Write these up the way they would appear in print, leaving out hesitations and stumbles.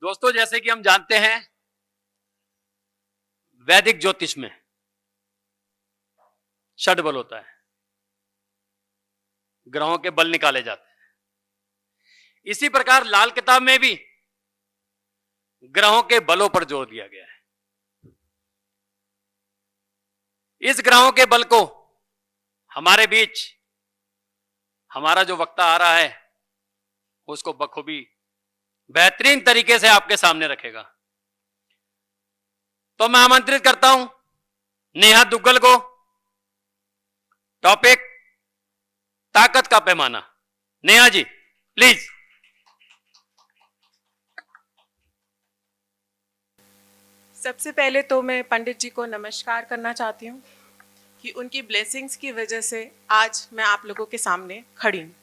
दोस्तों, जैसे कि हम जानते हैं वैदिक ज्योतिष में षड बल होता है, ग्रहों के बल निकाले जाते हैं। इसी प्रकार लाल किताब में भी ग्रहों के बलों पर जोर दिया गया है। इस ग्रहों के बल को हमारे बीच हमारा जो वक्ता आ रहा है उसको बखूबी बेहतरीन तरीके से आपके सामने रखेगा। तो मैं आमंत्रित करता हूं नेहा दुग्गल को। टॉपिक ताकत का पैमाना। नेहा जी प्लीज। सबसे पहले तो मैं पंडित जी को नमस्कार करना चाहती हूँ कि उनकी ब्लेसिंग्स की वजह से आज मैं आप लोगों के सामने खड़ी हूँ।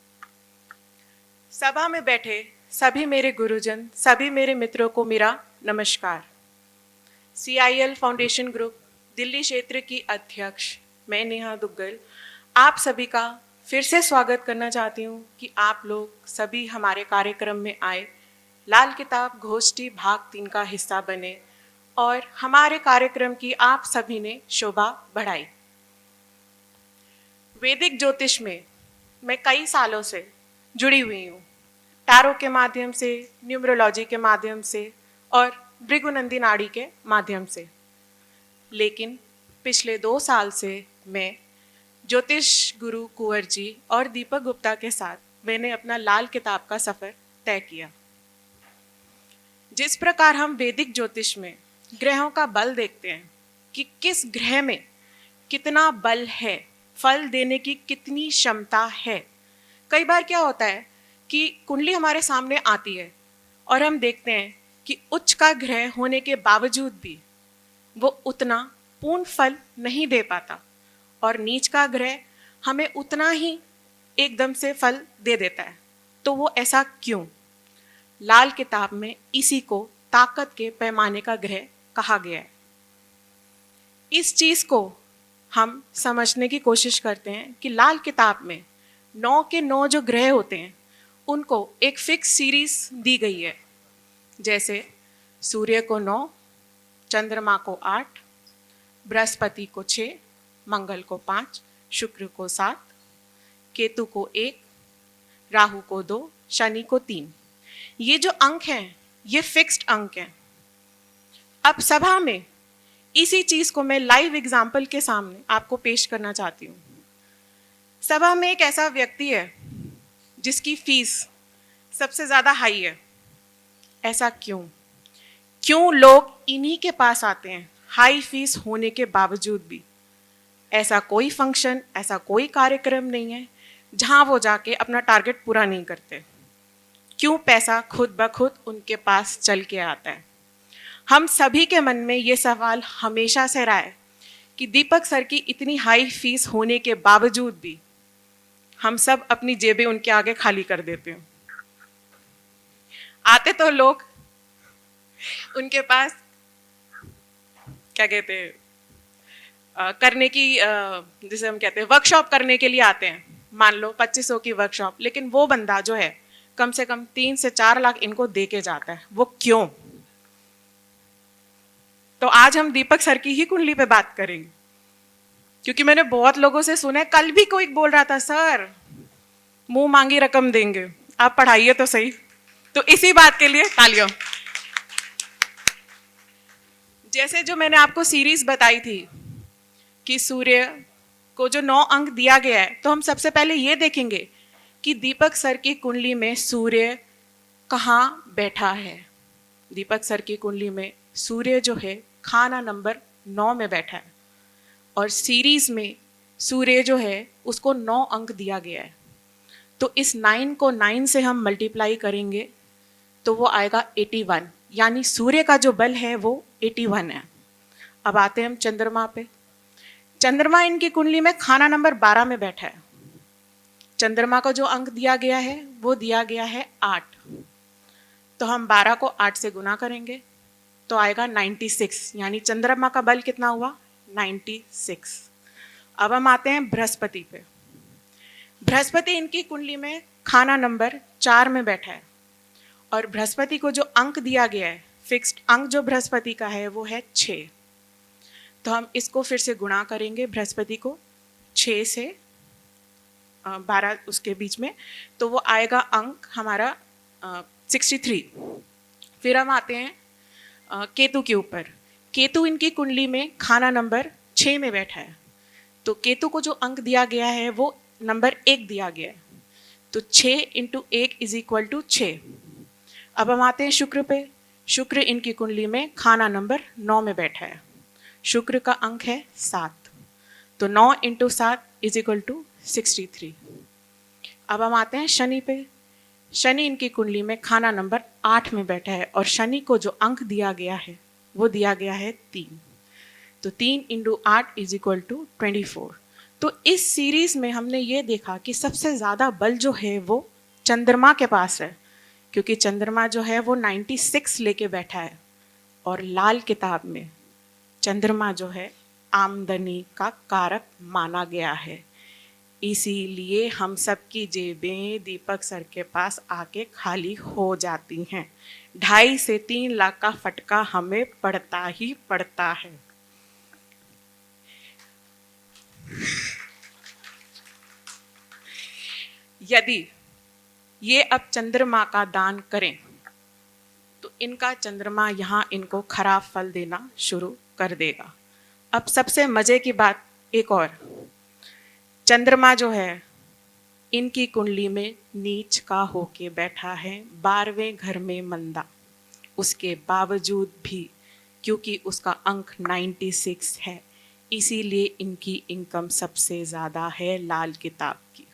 सभा में बैठे सभी मेरे गुरुजन, सभी मेरे मित्रों को मेरा नमस्कार। CIL फाउंडेशन ग्रुप दिल्ली क्षेत्र की अध्यक्ष मैं नेहा दुग्गल आप सभी का फिर से स्वागत करना चाहती हूँ कि आप लोग सभी हमारे कार्यक्रम में आए, लाल किताब गोष्ठी भाग 3 का हिस्सा बने और हमारे कार्यक्रम की आप सभी ने शोभा बढ़ाई। वैदिक ज्योतिष में मैं कई सालों से जुड़ी हुई हूँ, टैरो के माध्यम से, न्यूमरोलॉजी के माध्यम से और भृगुनंदी नाड़ी के माध्यम से। लेकिन पिछले 2 साल से मैं ज्योतिष गुरु कुंवर जी और दीपक गुप्ता के साथ मैंने अपना लाल किताब का सफ़र तय किया। जिस प्रकार हम वैदिक ज्योतिष में ग्रहों का बल देखते हैं कि किस ग्रह में कितना बल है, फल देने की कितनी क्षमता है। कई बार क्या होता है कि कुंडली हमारे सामने आती है और हम देखते हैं कि उच्च का ग्रह होने के बावजूद भी वो उतना पूर्ण फल नहीं दे पाता और नीच का ग्रह हमें उतना ही एकदम से फल दे देता है। तो वो ऐसा क्यों? लाल किताब में इसी को ताकत के पैमाने का ग्रह कहा गया है। इस चीज़ को हम समझने की कोशिश करते हैं कि लाल किताब में 9 के 9 जो ग्रह होते हैं उनको एक फिक्स सीरीज दी गई है। जैसे सूर्य को 9, चंद्रमा को 8, बृहस्पति को 6, मंगल को 5, शुक्र को 7, केतु को 1, राहु को 2, शनि को 3। ये जो अंक हैं ये फिक्स्ड अंक हैं। अब सभा में इसी चीज़ को मैं लाइव एग्जाम्पल के सामने आपको पेश करना चाहती हूँ। सभा में एक ऐसा व्यक्ति है जिसकी फीस सबसे ज़्यादा हाई है। ऐसा क्यों? क्यों लोग इन्हीं के पास आते हैं हाई फीस होने के बावजूद भी? ऐसा कोई फंक्शन, ऐसा कोई कार्यक्रम नहीं है जहाँ वो जाके अपना टारगेट पूरा नहीं करते। क्यों पैसा खुद ब खुद उनके पास चल के आता है? हम सभी के मन में ये सवाल हमेशा से रहा है कि दीपक सर की इतनी हाई फीस होने के बावजूद भी हम सब अपनी जेबें उनके आगे खाली कर देते हैं। आते तो लोग उनके पास क्या कहते हैं करने की जिसे हम कहते हैं वर्कशॉप करने के लिए आते हैं। मान लो 2500 की वर्कशॉप, लेकिन वो बंदा जो है कम से कम 3 से 4 लाख इनको दे के जाता है। वो क्यों? तो आज हम दीपक सर की ही कुंडली पे बात करेंगे, क्योंकि मैंने बहुत लोगों से सुना है। कल भी कोई बोल रहा था सर मुंह मांगी रकम देंगे, आप पढ़ाइए तो सही। तो इसी बात के लिए तालियां। जैसे जो मैंने आपको सीरीज बताई थी कि सूर्य को जो 9 अंक दिया गया है, तो हम सबसे पहले ये देखेंगे कि दीपक सर की कुंडली में सूर्य कहाँ बैठा है। दीपक सर की कुंडली में सूर्य जो है खाना नंबर 9 में बैठा है और सीरीज में सूर्य जो है उसको 9 अंक दिया गया है। तो इस 9 को 9 से हम मल्टीप्लाई करेंगे तो वो आएगा 81, यानी सूर्य का जो बल है वो 81 है। अब आते हैं हम चंद्रमा पे। चंद्रमा इनकी कुंडली में खाना नंबर 12 में बैठा है। चंद्रमा का जो अंक दिया गया है वो दिया गया है 8। तो हम 12 को 8 से गुना करेंगे तो आएगा 96, यानी चंद्रमा का बल कितना हुआ? 96। अब हम आते हैं बृहस्पति पे। बृहस्पति इनकी कुंडली में खाना नंबर 4 में बैठा है और बृहस्पति को जो अंक दिया गया है, फिक्स्ड अंक जो बृहस्पति का है वो है 6। तो हम इसको फिर से गुणा करेंगे बृहस्पति को 6 से 12 उसके बीच में, तो वो आएगा अंक हमारा 63। फिर हम आते हैं केतु के ऊपर। केतु इनकी कुंडली में खाना नंबर 6 में बैठा है, तो केतु को जो अंक दिया गया है वो नंबर 1 दिया गया है, तो 6 × 1 = 6। अब हम आते हैं शुक्र पे। शुक्र इनकी कुंडली में खाना नंबर 9 में बैठा है, शुक्र का अंक है 7, तो 9 × 7 = 63। अब हम आते हैं शनि पे। शनि इनकी कुंडली में खाना नंबर 8 में बैठा है और शनि को जो अंक दिया गया है वो दिया गया है 3, तो 3 × 8 = 24। तो इस सीरीज में हमने ये देखा कि सबसे ज़्यादा बल जो है वो चंद्रमा के पास है, क्योंकि चंद्रमा जो है वो 96 लेके बैठा है, और लाल किताब में चंद्रमा जो है आमदनी का कारक माना गया है। इसीलिए हम सब की जेबें दीपक सर के पास आके खाली हो जाती हैं। 2.5 से 3 लाख का फटका हमें पड़ता ही पड़ता है। यदि ये अब चंद्रमा का दान करें तो इनका चंद्रमा यहाँ इनको खराब फल देना शुरू कर देगा। अब सबसे मजे की बात एक और, चंद्रमा जो है इनकी कुंडली में नीच का होके बैठा है 12वें घर में मंदा। उसके बावजूद भी क्योंकि उसका अंक 96 है, इसीलिए इनकी इनकम सबसे ज़्यादा है लाल किताब की।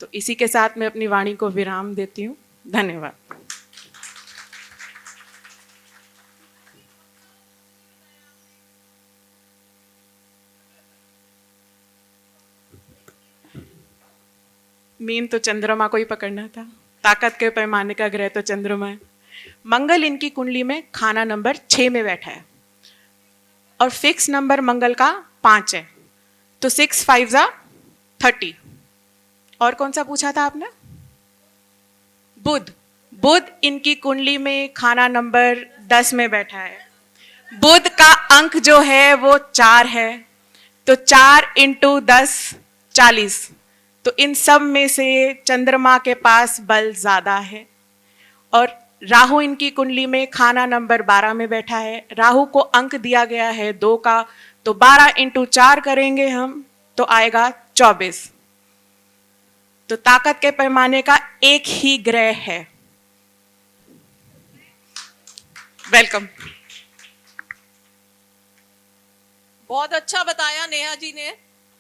तो इसी के साथ मैं अपनी वाणी को विराम देती हूँ। धन्यवाद। मीन तो चंद्रमा को ही पकड़ना था, ताकत के पैमाने का ग्रह तो चंद्रमा है। मंगल इनकी कुंडली में खाना नंबर 6 में बैठा है और फिक्स नंबर मंगल का 5 है, तो 6 × 5 = 30। और कौन सा पूछा था आपने? बुध। बुध इनकी कुंडली में खाना नंबर 10 में बैठा है। बुध का अंक जो है वो 4 है, तो 4 × 10 = 40। तो इन सब में से चंद्रमा के पास बल ज़्यादा है। और राहु इनकी कुंडली में खाना नंबर 12 में बैठा है। राहु को अंक दिया गया है 2 का, तो 12 × 4 करेंगे हम तो आएगा 24। तो ताकत के पैमाने का एक ही ग्रह है। वेलकम। बहुत अच्छा बताया नेहा जी ने।